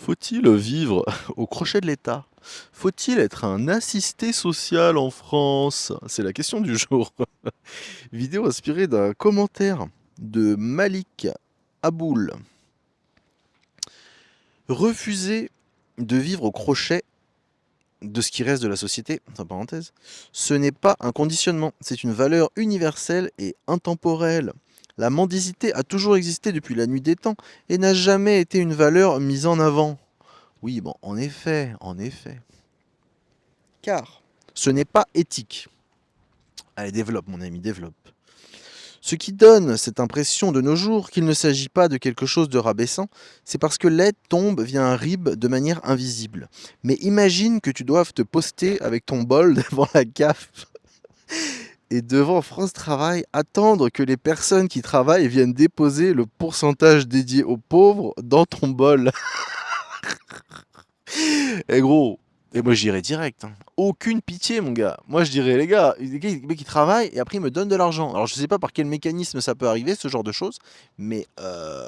Faut-il vivre au crochet de l'État? Faut-il être un assisté social en France? C'est la question du jour. Vidéo inspirée d'un commentaire de Malik Aboul. Refuser de vivre au crochet de ce qui reste de la société, entre parenthèses, ce n'est pas un conditionnement, c'est une valeur universelle et intemporelle. La mendicité a toujours existé depuis la nuit des temps et n'a jamais été une valeur mise en avant. Oui, bon, en effet. Car ce n'est pas éthique. Allez, développe, mon ami, développe. Ce qui donne cette impression de nos jours qu'il ne s'agit pas de quelque chose de rabaissant, c'est parce que l'aide tombe via un rib de manière invisible. Mais imagine que tu doives te poster avec ton bol devant la CAF et devant France Travail attendre que les personnes qui travaillent viennent déposer le pourcentage dédié aux pauvres dans ton bol. Eh gros, et moi j'irais direct, hein. Aucune pitié, mon gars. Moi je dirais, les mecs qui travaillent et après ils me donnent de l'argent. Alors je sais pas par quel mécanisme ça peut arriver, ce genre de choses, mais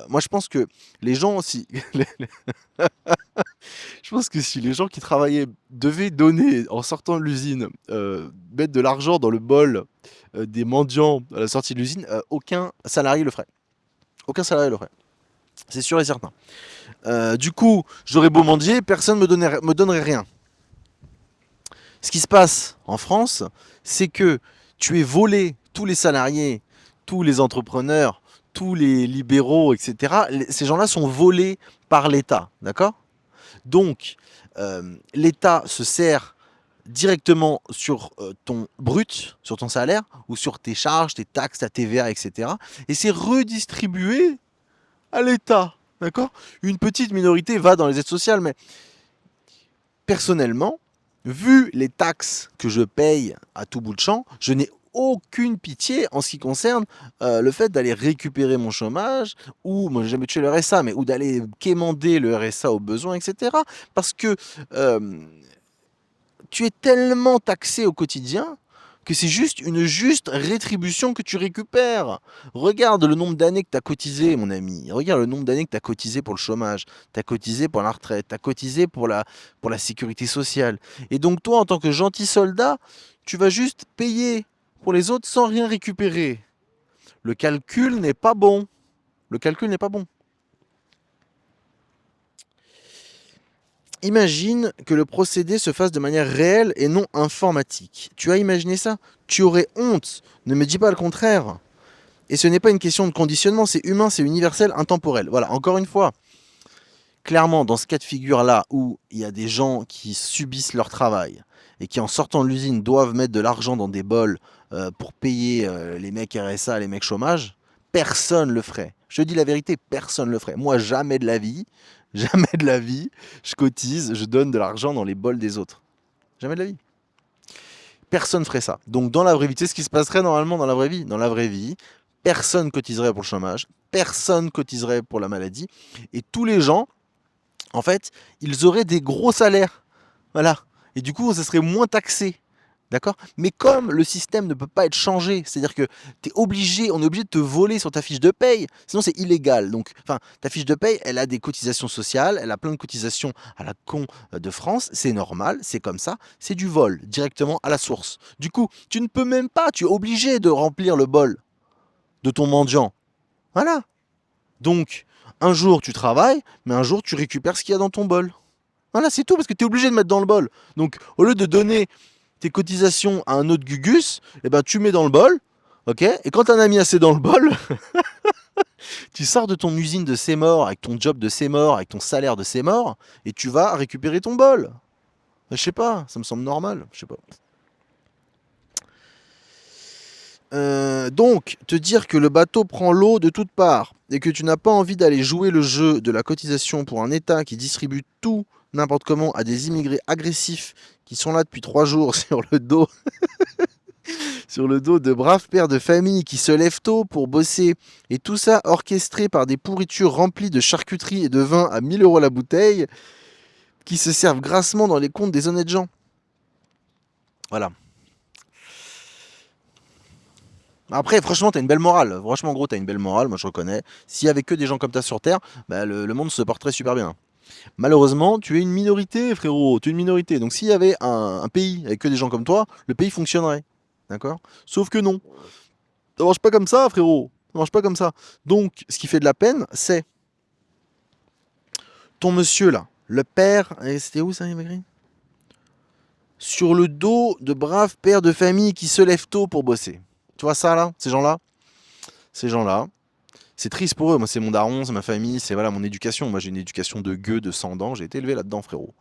moi je pense que les gens, si, je pense que si les gens qui travaillaient devaient donner en sortant de l'usine, mettre de l'argent dans le bol des mendiants à la sortie de l'usine, aucun salarié le ferait. Aucun salarié le ferait. C'est sûr et certain. Du coup, j'aurais beau mendier, personne me donnerait rien. Ce qui se passe en France, c'est que tu es volé tous les salariés, tous les entrepreneurs, tous les libéraux, etc. Ces gens-là sont volés par l'État, d'accord? Donc, l'État se sert directement sur ton brut, sur ton salaire, ou sur tes charges, tes taxes, ta TVA, etc. Et c'est redistribué à l'État, d'accord? Une petite minorité va dans les aides sociales, mais personnellement, vu les taxes que je paye à tout bout de champ, je n'ai aucune pitié en ce qui concerne le fait d'aller récupérer mon chômage, ou moi j'ai jamais tué le RSA, mais ou d'aller quémander le RSA aux besoins, etc. Parce que euh, tu es tellement taxé au quotidien que c'est juste une juste rétribution que tu récupères. Regarde le nombre d'années que tu as cotisé, mon ami. Regarde le nombre d'années que tu as cotisé pour le chômage, tu as cotisé pour la retraite, tu as cotisé pour la sécurité sociale. Et donc toi, en tant que gentil soldat, tu vas juste payer pour les autres sans rien récupérer. Le calcul n'est pas bon. Le calcul n'est pas bon. Imagine que le procédé se fasse de manière réelle et non informatique. Tu as imaginé ça? Tu aurais honte. Ne me dis pas le contraire. Et ce n'est pas une question de conditionnement, c'est humain, c'est universel, intemporel. Voilà, encore une fois, clairement, dans ce cas de figure-là, où il y a des gens qui subissent leur travail et qui, en sortant de l'usine, doivent mettre de l'argent dans des bols pour payer les mecs RSA, les mecs chômage, personne le ferait. Je dis la vérité, personne le ferait. Moi, jamais de la vie, jamais de la vie, je cotise, je donne de l'argent dans les bols des autres. Jamais de la vie. Personne ferait ça. Donc, dans la vraie vie, tu sais ce qui se passerait normalement dans la vraie vie? Dans la vraie vie, personne cotiserait pour le chômage, personne cotiserait pour la maladie, et tous les gens, en fait, ils auraient des gros salaires. Voilà. Et du coup, ça serait moins taxé. D'accord? Mais comme le système ne peut pas être changé, c'est-à-dire que on est obligé de te voler sur ta fiche de paye, sinon c'est illégal. Donc, enfin, ta fiche de paye, elle a des cotisations sociales, elle a plein de cotisations à la con de France, c'est normal, c'est comme ça, c'est du vol, directement à la source. Du coup, tu ne peux même pas, tu es obligé de remplir le bol de ton mendiant. Voilà. Donc, un jour tu travailles, mais un jour tu récupères ce qu'il y a dans ton bol. Voilà, c'est tout, parce que tu es obligé de mettre dans le bol. Donc, au lieu de donner tes cotisations à un autre Gugus, eh ben, tu mets dans le bol, ok? Et quand t'en as mis assez dans le bol, tu sors de ton usine de sémor, avec ton job de sémor, avec ton salaire de sémor, et tu vas récupérer ton bol. Je sais pas, ça me semble normal, je sais pas. Donc, te dire que le bateau prend l'eau de toutes parts et que tu n'as pas envie d'aller jouer le jeu de la cotisation pour un État qui distribue tout n'importe comment à des immigrés agressifs qui sont là depuis 3 jours sur le dos de braves pères de famille qui se lèvent tôt pour bosser, et tout ça orchestré par des pourritures remplies de charcuterie et de vin à 1 000 € la bouteille qui se servent grassement dans les comptes des honnêtes gens. Voilà. Après, franchement, t'as une belle morale. Franchement, gros, t'as une belle morale, moi je reconnais. S'il y avait que des gens comme ça sur Terre, bah, le monde se porterait super bien. Malheureusement, tu es une minorité, frérot. Tu es une minorité. Donc, s'il y avait un pays avec que des gens comme toi, le pays fonctionnerait. D'accord? Sauf que non. Ça marche pas comme ça, frérot. Ça marche pas comme ça. Donc, ce qui fait de la peine, c'est ton monsieur là, le père. C'était où ça, Magrine? Sur le dos de braves pères de famille qui se lèvent tôt pour bosser. Tu vois ça là? Ces gens-là. C'est triste pour eux. Moi, c'est mon daron, c'est ma famille, c'est voilà mon éducation. Moi, j'ai une éducation de gueux de 100 ans. J'ai été élevé là-dedans, frérot.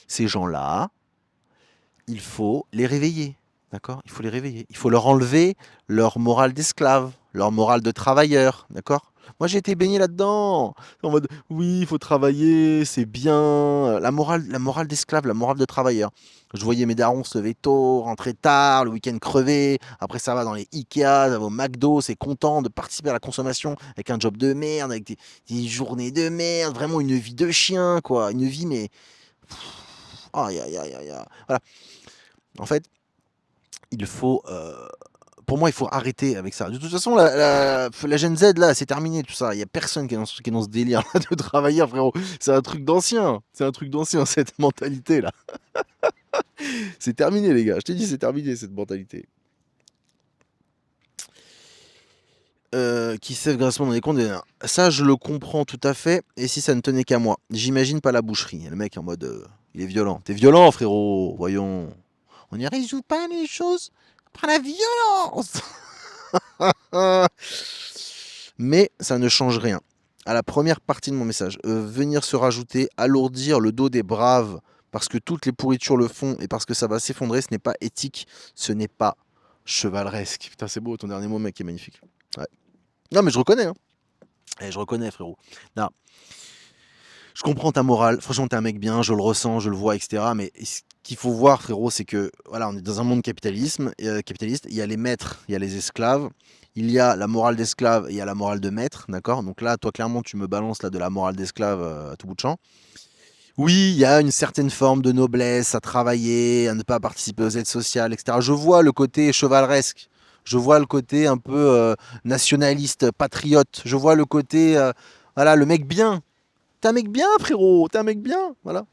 Ces gens-là, il faut les réveiller. D'accord? Il faut les réveiller. Il faut leur enlever leur morale d'esclave, leur morale de travailleur. D'accord? Moi, j'ai été baigné là-dedans. En mode, oui, il faut travailler, c'est bien. La morale d'esclave, la morale de travailleur. Je voyais mes darons se lever tôt, rentrer tard, le week-end crevé. Après, ça va dans les Ikea, ça va au McDo, c'est content de participer à la consommation avec un job de merde, avec des journées de merde. Vraiment une vie de chien, quoi. Une vie, mais. Aïe, aïe, aïe, aïe, aïe. Voilà. En fait, il faut, pour moi, il faut arrêter avec ça. De toute façon, la Gen Z, là, c'est terminé tout ça. Il n'y a personne qui est dans ce délire là, de travailler, frérot. C'est un truc d'ancien. C'est un truc d'ancien, cette mentalité-là. C'est terminé, les gars. Je t'ai dit, c'est terminé, cette mentalité. Qui sève grassement dans les comptes. Ça, je le comprends tout à fait. Et si ça ne tenait qu'à moi, j'imagine pas la boucherie. Le mec en mode, il est violent. T'es violent, frérot. Voyons. On n'y résout pas les choses par la violence. Mais ça ne change rien. À la première partie de mon message, venir se rajouter, alourdir le dos des braves parce que toutes les pourritures le font et parce que ça va s'effondrer, ce n'est pas éthique, ce n'est pas chevaleresque. Putain, c'est beau ton dernier mot, mec, est magnifique. Ouais. Non, mais je reconnais, hein. Je reconnais, frérot. Non, je comprends ta morale. Franchement, t'es un mec bien, je le ressens, je le vois, etc. Mais ce qu'il faut voir, frérot, c'est que voilà, on est dans un monde capitaliste. Il y a les maîtres, il y a les esclaves. Il y a la morale d'esclave et il y a la morale de maître, d'accord? Donc là, toi, clairement, tu me balances là de la morale d'esclave à tout bout de champ. Oui, il y a une certaine forme de noblesse à travailler, à ne pas participer aux aides sociales, etc. Je vois le côté chevaleresque. Je vois le côté un peu nationaliste, patriote. Je vois le côté, voilà, le mec bien. T'es un mec bien, frérot. T'es un mec bien, voilà.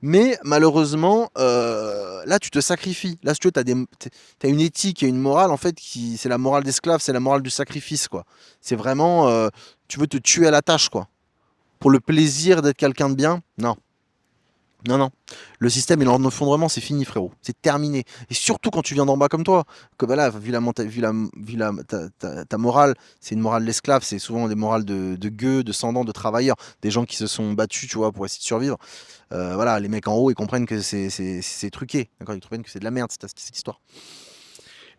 Mais malheureusement, là, tu te sacrifies. Là, si tu veux, t'as une éthique et une morale, en fait, c'est la morale d'esclave, c'est la morale du sacrifice, quoi. C'est vraiment, tu veux te tuer à la tâche, quoi. Pour le plaisir d'être quelqu'un de bien. Non. Non, non. Le système est en effondrement, c'est fini, frérot. C'est terminé. Et surtout quand tu viens d'en bas comme toi. Que bah là, ta morale, c'est une morale d'esclave. C'est souvent des morales de gueux, de sans-dents, de travailleurs. Des gens qui se sont battus, tu vois, pour essayer de survivre. Voilà, les mecs en haut, ils comprennent que c'est truqué. D'accord? Ils comprennent que c'est de la merde, cette histoire.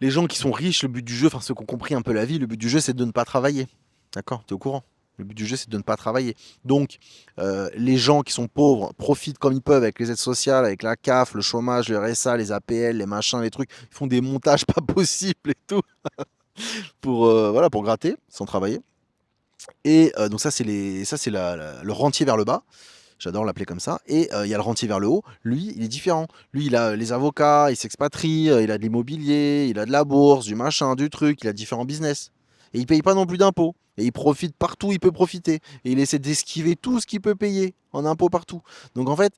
Les gens qui sont riches, le but du jeu, enfin ceux qui ont compris un peu la vie, le but du jeu, c'est de ne pas travailler. D'accord? T'es au courant? Le but du jeu, c'est de ne pas travailler. Donc, les gens qui sont pauvres profitent comme ils peuvent avec les aides sociales, avec la CAF, le chômage, le RSA, les APL, les machins, les trucs. Ils font des montages pas possibles et tout pour, voilà, pour gratter sans travailler. Et donc ça, c'est le rentier vers le bas. J'adore l'appeler comme ça. Et il y a le rentier vers le haut. Lui, il est différent. Lui, il a les avocats, il s'expatrie, il a de l'immobilier, il a de la bourse, du machin, du truc, il a différents business. Et il paye pas non plus d'impôts. Et il profite partout où il peut profiter. Et il essaie d'esquiver tout ce qu'il peut payer en impôts partout. Donc en fait,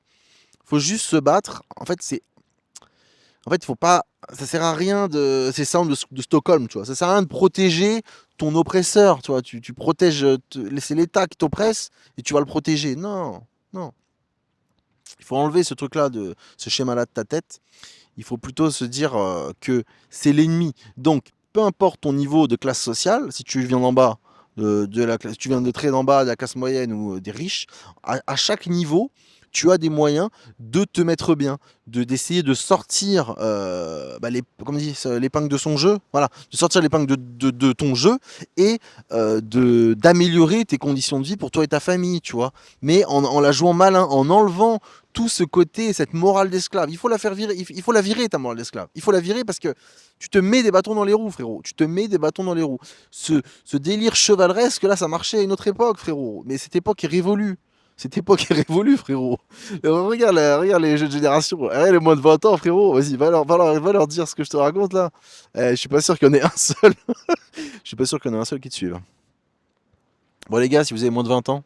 faut juste se battre. En fait, faut pas. Ça sert à rien de. C'est ça de Stockholm, tu vois. Ça sert à rien de protéger ton oppresseur, tu vois. Tu protèges. C'est l'État qui t'oppresse et tu vas le protéger. Non, non. Il faut enlever ce truc-là, ce schéma-là de ta tête. Il faut plutôt se dire que c'est l'ennemi. Donc, peu importe ton niveau de classe sociale, si tu viens d'en bas, de la classe, tu viens de très d'en bas, de la classe moyenne ou des riches, à chaque niveau, tu as des moyens de te mettre bien, d'essayer de sortir comme on dit, l'épingle de son jeu, voilà, de sortir l'épingle de ton jeu et d'améliorer tes conditions de vie pour toi et ta famille, tu vois. Mais en la jouant malin, en enlevant tout ce côté, cette morale d'esclave. Il faut la faire virer, il faut la virer ta morale d'esclave. Il faut la virer parce que tu te mets des bâtons dans les roues, frérot. Tu te mets des bâtons dans les roues. Ce délire chevaleresque, là, ça marchait à une autre époque, frérot. Mais cette époque est révolue. Cette époque est révolue, frérot. Regarde les jeunes générations. Les moins de 20 ans, frérot. Vas-y, va leur dire ce que je te raconte là. Je suis pas sûr qu'il y en ait un seul. Je suis pas sûr qu'il y en ait un seul qui te suive. Bon, les gars, si vous avez moins de 20 ans,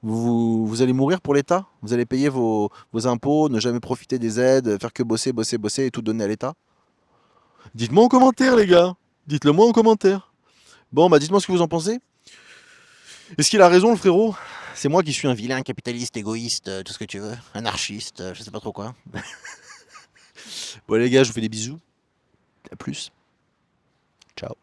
Vous allez mourir pour l'État? Vous allez payer vos impôts, ne jamais profiter des aides, faire que bosser, bosser, bosser et tout donner à l'État? Dites-moi en commentaire, les gars. Dites-le moi en commentaire. Bon, bah dites-moi ce que vous en pensez. Est-ce qu'il a raison, le frérot? C'est moi qui suis un vilain capitaliste, égoïste, tout ce que tu veux. Anarchiste, je sais pas trop quoi. Bon, les gars, je vous fais des bisous. À plus. Ciao.